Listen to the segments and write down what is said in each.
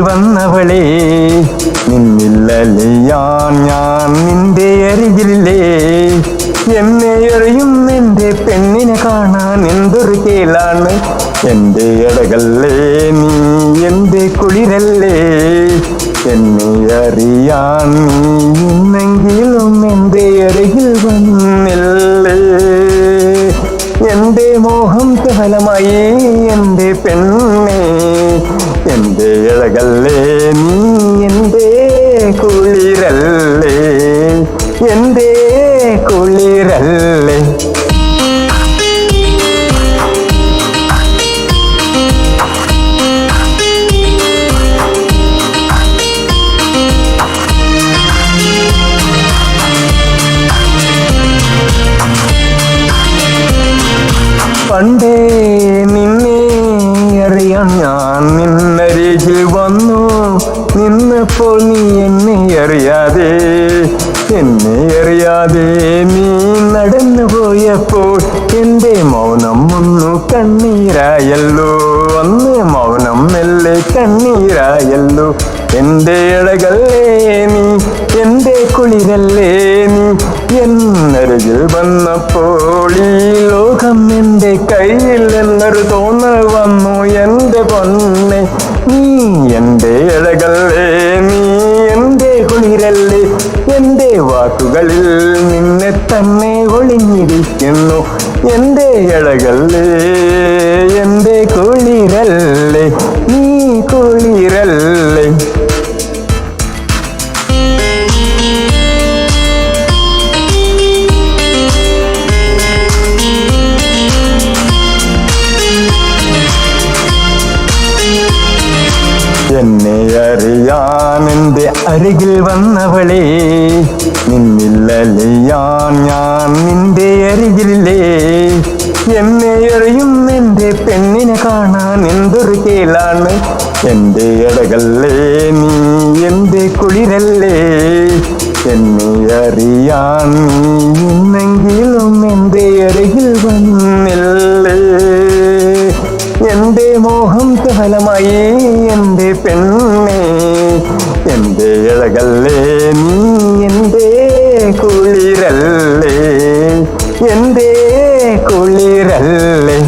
വന്നവളേ, നിന്നില്ലലിയാൻ ഞാൻ നിന്റെ അരികിലേ. എന്നെ എറിയും എൻ്റെ പെണ്ണിനെ കാണാൻ എന്തൊരു കേലാണ്. എൻ്റെ അഴകല്ലേ നീ, എൻ്റെ കുളിരല്ലേ, എന്നെ അറിയാൻ നീ ഇന്നെങ്കിലും എൻ്റെ അരികിൽ വന്നില്ലേ. എൻ്റെ മോഹം സഫലമായി എൻ്റെ പെണ്ണേ, എൻ്റെ അഴകല്ലേ നീ, എൻ്റെ കുളിരല്ലേ, എൻ്റെ കുളിരല്ലേ. പണ്ടേ നിന്നെ അറിയാൻ ഞാൻ നിന്നരികിൽ വന്നു നിന്നപ്പോൾ നീ എന്നെ അറിയാതെ നീ നടന്നു പോയപ്പോൾ എൻ്റെ മൗനം ഒന്നു കണ്ണീരായല്ലോ. അന്ന് മൗനം മെല്ലെ കണ്ണീരായല്ലോ. എൻ്റെ അഴകല്ലേ നീ, എൻ്റെ കുളിരല്ലേ നീ, എന്നരികിൽ വന്നപ്പോൾ ഈ ലോകം എൻ്റെ കയ്യിൽ എന്നൊരു തോന്നൽ വന്നു. എൻ്റെ പൊന്നെ നീ, എൻ്റെ അഴകല്ലേ നീ, എൻ്റെ കുളിരല്ലേ, എൻ്റെ വാക്കുകളിൽ നിന്നെ തന്നെ ഒളിഞ്ഞിരിക്കുന്നു. എൻ്റെ അഴകല്ലേ, എൻ്റെ കുളിരല്ലേ, നീ കുളിരല്ലേ. എന്നെ അറിയാൻ എൻ്റെ അരികിൽ വന്നവളേ, നിന്നില്ലലിയാൻ ഞാൻ നിന്റെ അരികിലേ. എന്നെ എറിയും എൻ്റെ പെണ്ണിനെ കാണാൻ എന്തൊരു കേലാണ്. എൻ്റെ അഴകല്ലേ നീ, എൻ്റെ കുളിരല്ലേ, എന്നെ അറിയാൻ നീ ഇന്നെങ്കിലും എൻ്റെ അരികിൽ വന്നില്ലേ. എൻ്റെ മോഹം സഫലമായി എൻ്റെ പെണ്ണേ, എൻ്റെ അഴകല്ലേ നീ, എൻ്റെ കുളിരല്ലേ, എൻ്റെ കുളിരല്ലേ.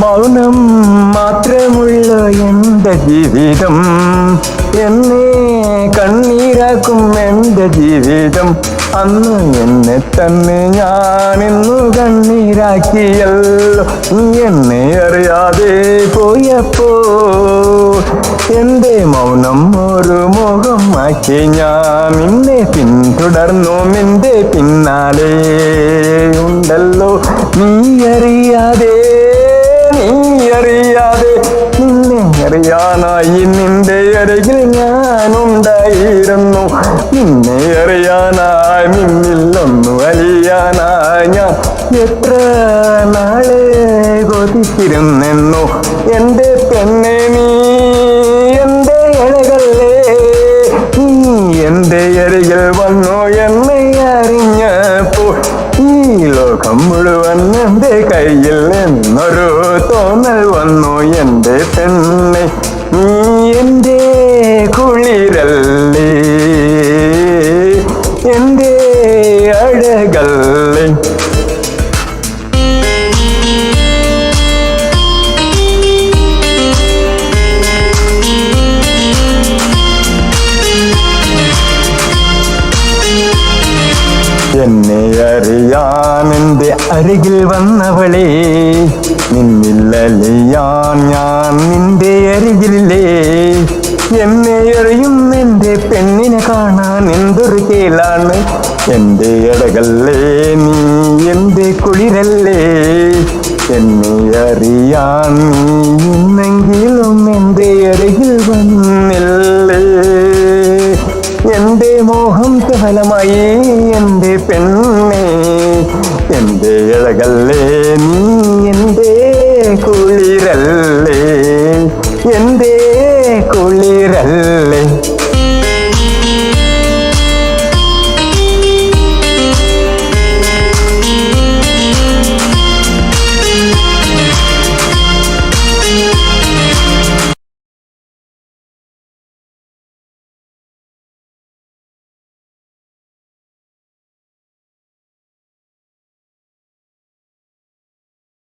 മൗനം മാത്രമുള്ള എൻ്റെ ജീവിതം, എന്നെ കണ്ണീരാക്കും എൻ്റെ ജീവിതം. അന്ന് എന്നെ തന്നെ ഞാനിന്നു കണ്ണീരാക്കിയല്ലോ. നീ എന്നെ അറിയാതെ പോയപ്പോ എൻ്റെ മൗനം ഒരു മോഹമാക്കി ഞാൻ നിന്നെ പിന്തുടർന്നു. നിന്റെ പിന്നാലെ ഉണ്ടല്ലോ നീ അറിയാതെ നിന്നെ അറിയാനായി നിന്റെ അരികിൽ ഞാനുണ്ടായിരുന്നു. നിന്നെ അറിയാനായി നിന്നില്ലൊന്നു അലിയാനായി ഞാൻ എത്ര നാളെ കൊതിച്ചിരുന്നെന്നു. എൻ്റെ പെണ്ണെ നീ, എൻ്റെ അഴകല്ലേ നീ, എൻ്റെ അരികിൽ വന്നു എന്നെ അറിഞ്ഞപ്പോൾ ഈ ലോകം മുഴുവൻ എൻ്റെ കയ്യിൽ എന്നൊരു തോന്നൽ വന്നു. എൻ്റെ പെണ്ണെ നീ, എൻ്റെ കുളിരല്ലേ, എൻ്റെ അഴകല്ലേ. എന്നെ അറിയാൻ എൻ്റെ അരികിൽ വന്നവളേ, നിന്നില്ലലിയാൻ ഞാൻ നിന്റെ അരികിലേ. എന്നെ എറിയും എൻ്റെ പെണ്ണിനെ കാണാൻ എന്തൊരു കേലാണ്. എൻ്റെ അഴകല്ലേ നീ, എൻ്റെ കുളിരല്ലേ, എന്നെ അറിയാൻ നീ ഇന്നെങ്കിലും എൻ്റെ അരികിൽ വന്നില്ലേ. എൻ്റെ മോഹം സഫലമായി എൻ്റെ പെണ്ണേ, എൻ്റെ അഴകല്ലേ നീ, എൻ്റെ കുളിരല്ലേ, എന്തേ കുളിരല്ലേ